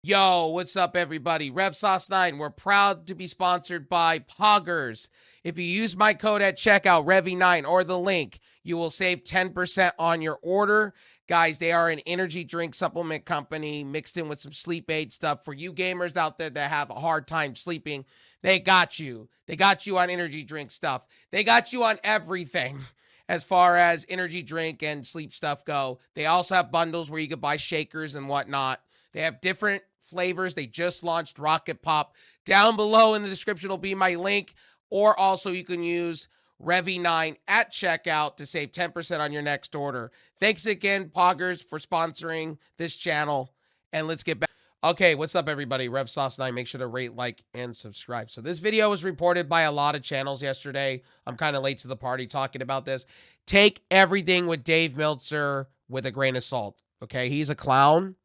Yo, what's up, everybody? Rev Sauce 9. We're proud to be sponsored by Poggers. If you use my code at checkout, Revy9, or the link, you will save 10% on your order. Guys, they are an energy drink supplement company mixed in with some sleep aid stuff. For you gamers out there that have a hard time sleeping, they got you. They got you on energy drink stuff. They got you on everything as far as energy drink and sleep stuff go. They also have bundles where you could buy shakers and whatnot. They have different flavors. They just launched Rocket Pop. Down below in the description will be my link, or also you can use Revy9 at checkout to save 10% on your next order. Thanks again, Poggers, for sponsoring this channel, and let's get back. Okay, what's up, everybody? Rev Sauce 9. Make sure to rate, like, and subscribe. So this video was reported by a lot of channels yesterday. I'm kind of late to the party talking about this. Take everything with Dave Meltzer with a grain of salt, okay? He's a clown.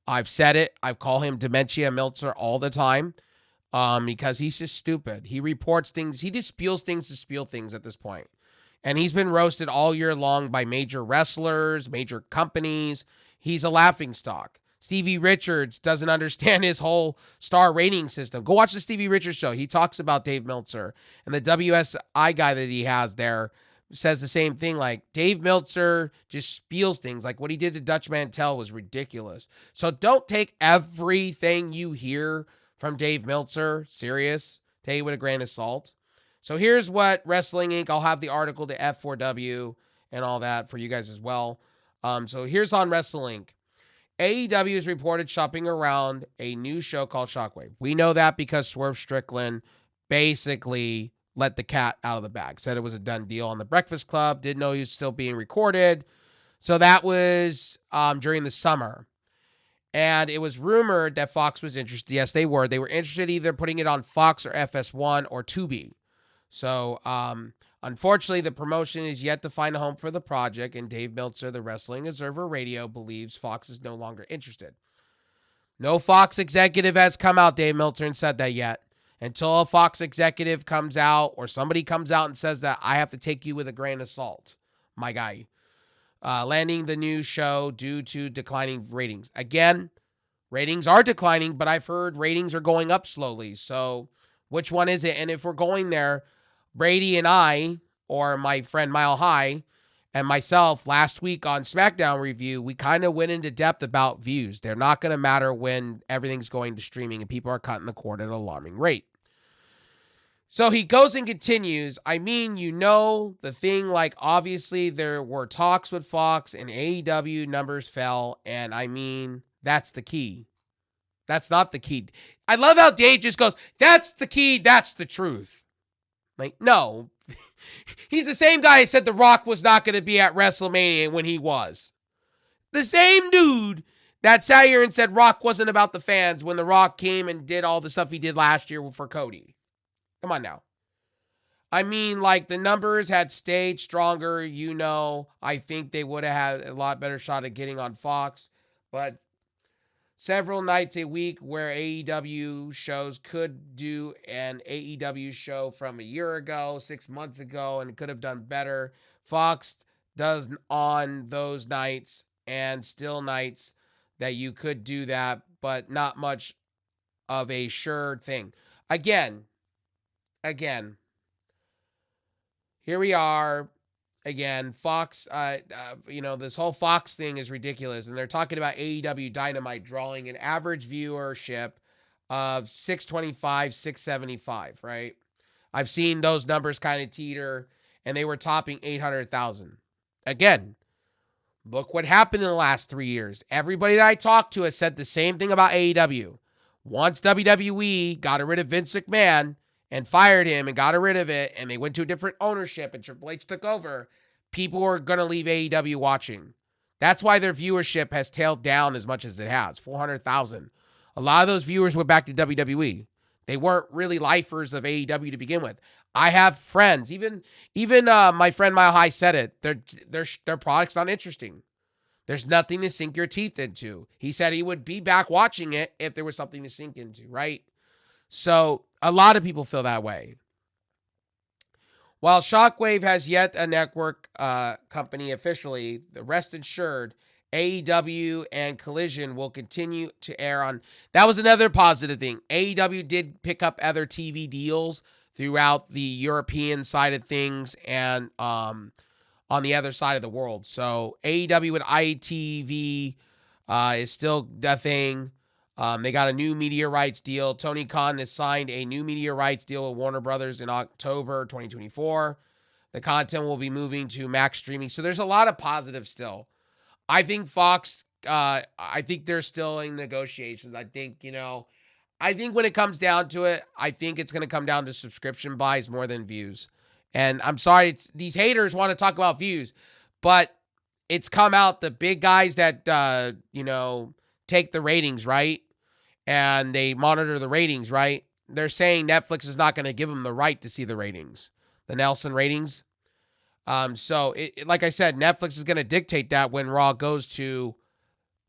I've said it. I call him Dementia Meltzer all the time because he's just stupid. He reports things. He just spews things to spew things at this point. And he's been roasted all year long by major wrestlers, major companies. He's a laughingstock. Stevie Richards doesn't understand his whole star rating system. Go watch the Stevie Richards show. He talks about Dave Meltzer. And the WSI guy that he has there says the same thing. Like, Dave Meltzer just spiels things. Like, what he did to Dutch Mantel was ridiculous. So don't take everything you hear from Dave Meltzer serious. Take it with a grain of salt. So here's what Wrestling Inc. I'll have the article to F4W and all that for you guys as well. So here's on Wrestling Inc. AEW is reported shopping around a new show called Shockwave. We know that because Swerve Strickland basically let the cat out of the bag. Said it was a done deal on the Breakfast Club. Didn't know he was still being recorded. So that was during the summer. And it was rumored that Fox was interested. Yes, they were. They were interested either putting it on Fox or FS1 or Tubi. So, unfortunately, the promotion is yet to find a home for the project, and Dave Meltzer, the Wrestling Observer Radio, believes Fox is no longer interested. No Fox executive has come out, Dave Meltzer, and said that yet. Until a Fox executive comes out or somebody comes out and says that, I have to take you with a grain of salt, my guy. Landing the new show due to declining ratings. Again, ratings are declining, but I've heard ratings are going up slowly. So which one is it? And if we're going there, Brady and I, or my friend Mile High, and myself last week on SmackDown Review, we kind of went into depth about views. They're not going to matter when everything's going to streaming and people are cutting the cord at an alarming rate. So he goes and continues. I mean, the thing, like, obviously there were talks with Fox and AEW numbers fell. And I mean, that's the key. That's not the key. I love how Dave just goes, that's the key. That's the truth. Like, no, he's the same guy who said The Rock was not going to be at WrestleMania when he was. The same dude that sat here and said Rock wasn't about the fans when The Rock came and did all the stuff he did last year for Cody. Come on now. I mean, like, the numbers had stayed stronger, I think they would have had a lot better shot at getting on Fox. But several nights a week where AEW shows could do an AEW show from a year ago, 6 months ago, and it could have done better. Fox does on those nights and still nights that you could do that, but not much of a sure thing. Again, here we are. Again, Fox, this whole Fox thing is ridiculous. And they're talking about AEW Dynamite drawing an average viewership of 625, 675, right? I've seen those numbers kind of teeter, and they were topping 800,000. Again, look what happened in the last 3 years. Everybody that I talked to has said the same thing about AEW. Once WWE got rid of Vince McMahon and fired him and got rid of it, and they went to a different ownership and Triple H took over, people were going to leave AEW watching. That's why their viewership has tailed down as much as it has, 400,000. A lot of those viewers went back to WWE. They weren't really lifers of AEW to begin with. I have friends, even my friend Mile High said it, their product's not interesting. There's nothing to sink your teeth into. He said he would be back watching it if there was something to sink into, right? So a lot of people feel that way. While Shockwave has yet a network company officially, the rest assured, AEW and Collision will continue to air on. That was another positive thing. AEW did pick up other TV deals throughout the European side of things and on the other side of the world. So AEW with ITV is still the thing. They got a new media rights deal. Tony Khan has signed a new media rights deal with Warner Brothers in October 2024. The content will be moving to Max streaming. So there's a lot of positives still. I think Fox, I think they're still in negotiations. I think when it comes down to it, I think it's going to come down to subscription buys more than views. And I'm sorry, these haters want to talk about views, but it's come out the big guys that, take the ratings, right? And they monitor the ratings, right? They're saying Netflix is not going to give them the right to see the ratings, the Nielsen ratings. So like I said, Netflix is going to dictate that when Raw goes to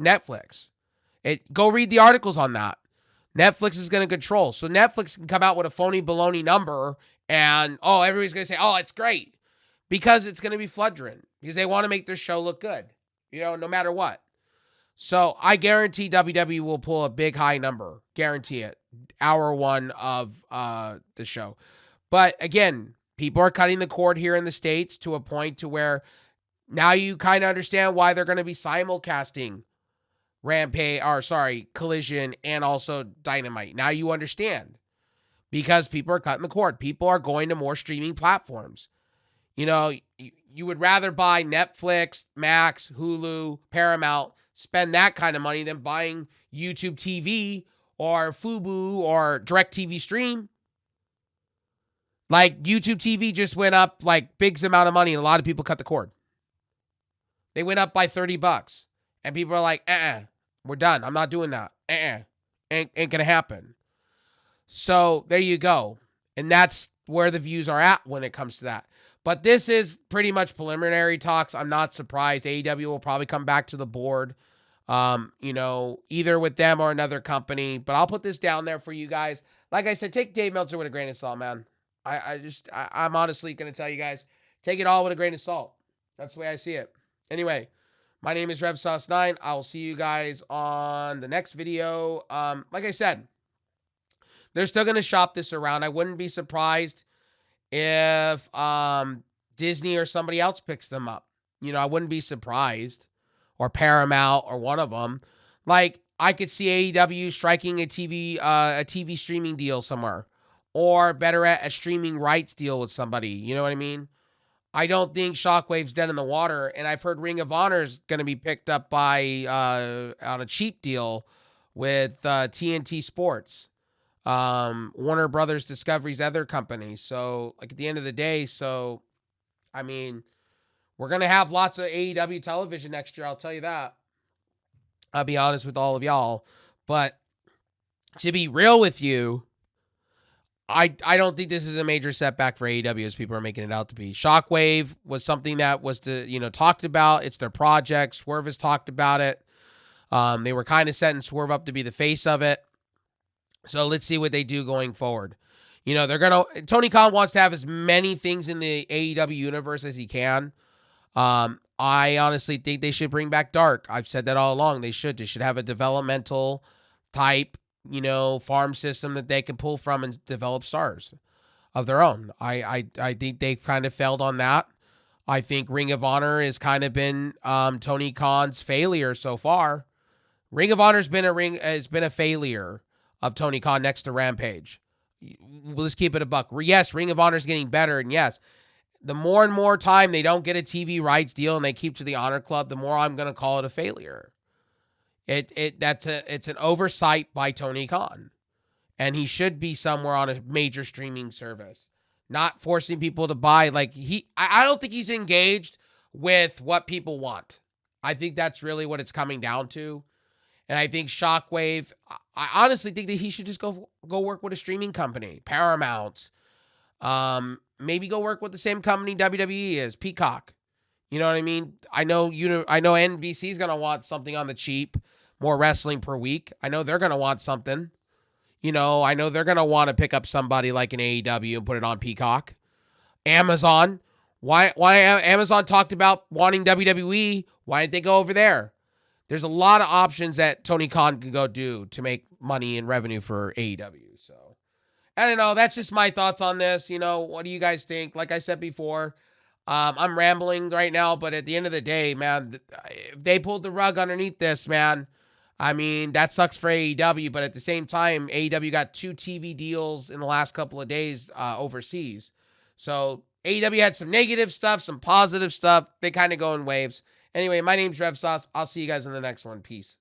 Netflix. Go read the articles on that. Netflix is going to control. So Netflix can come out with a phony baloney number and, everybody's going to say, it's great. Because it's going to be flood-driven. Because they want to make their show look good, no matter what. So I guarantee WWE will pull a big high number. Guarantee it. Hour one of the show. But again, people are cutting the cord here in the States to a point to where now you kind of understand why they're going to be simulcasting Collision and also Dynamite. Now you understand. Because people are cutting the cord. People are going to more streaming platforms. You would rather buy Netflix, Max, Hulu, Paramount, spend that kind of money than buying YouTube TV or Fubo or DirecTV Stream. Like YouTube TV just went up like big amount of money and a lot of people cut the cord. They went up by $30 and people are like, we're done. I'm not doing that. Ain't gonna happen. So there you go. And that's where the views are at when it comes to that. But this is pretty much preliminary talks. I'm not surprised. AEW will probably come back to the board, either with them or another company. But I'll put this down there for you guys. Like I said, take Dave Meltzer with a grain of salt, man. I'm honestly going to tell you guys, take it all with a grain of salt. That's the way I see it. Anyway, my name is RevSauce9. I'll see you guys on the next video. Like I said, they're still going to shop this around. I wouldn't be surprised if Disney or somebody else picks them up. I wouldn't be surprised. Or Paramount or one of them. Like, I could see AEW striking a TV streaming deal somewhere. Or better at a streaming rights deal with somebody. You know what I mean? I don't think Shockwave's dead in the water. And I've heard Ring of Honor is going to be picked up by on a cheap deal with TNT Sports. Warner Brothers Discovery's other company. So, like, at the end of the day, we're going to have lots of AEW television next year. I'll tell you that. I'll be honest with all of y'all. But to be real with you, I don't think this is a major setback for AEW as people are making it out to be. Shockwave was something that was talked about. It's their project. Swerve has talked about it. They were kind of setting Swerve up to be the face of it. So let's see what they do going forward. Tony Khan wants to have as many things in the AEW universe as he can. I honestly think they should bring back Dark. I've said that all along. They should have a developmental type, farm system that they can pull from and develop stars of their own. I think they've kind of failed on that. I think Ring of Honor has kind of been Tony Khan's failure so far. Ring of Honor has been a failure of Tony Khan next to Rampage. Let's keep it a buck. Yes, Ring of Honor is getting better, and yes, the more and more time they don't get a TV rights deal and they keep to the Honor Club, the more I'm going to call it a failure. It's an oversight by Tony Khan, and he should be somewhere on a major streaming service, not forcing people to buy. I don't think he's engaged with what people want. I think that's really what it's coming down to. And I think Shockwave, I honestly think that he should just go work with a streaming company, Paramount. Maybe go work with the same company WWE is, Peacock. You know what I mean? I know NBC is going to want something on the cheap, more wrestling per week. I know they're going to want something. I know they're going to want to pick up somebody like an AEW and put it on Peacock. Amazon. Why Amazon talked about wanting WWE? Why didn't they go over there? there's a lot of options that Tony Khan can go do to make money and revenue for AEW. So I don't know. That's just my thoughts on this. What do you guys think? Like I said before, I'm rambling right now, but at the end of the day, man, if they pulled the rug underneath this, man, I mean, that sucks for AEW, but at the same time, AEW got 2 TV deals in the last couple of days overseas. So AEW had some negative stuff, some positive stuff. They kind of go in waves. Anyway, my name's Rev Sauce. I'll see you guys in the next one. Peace.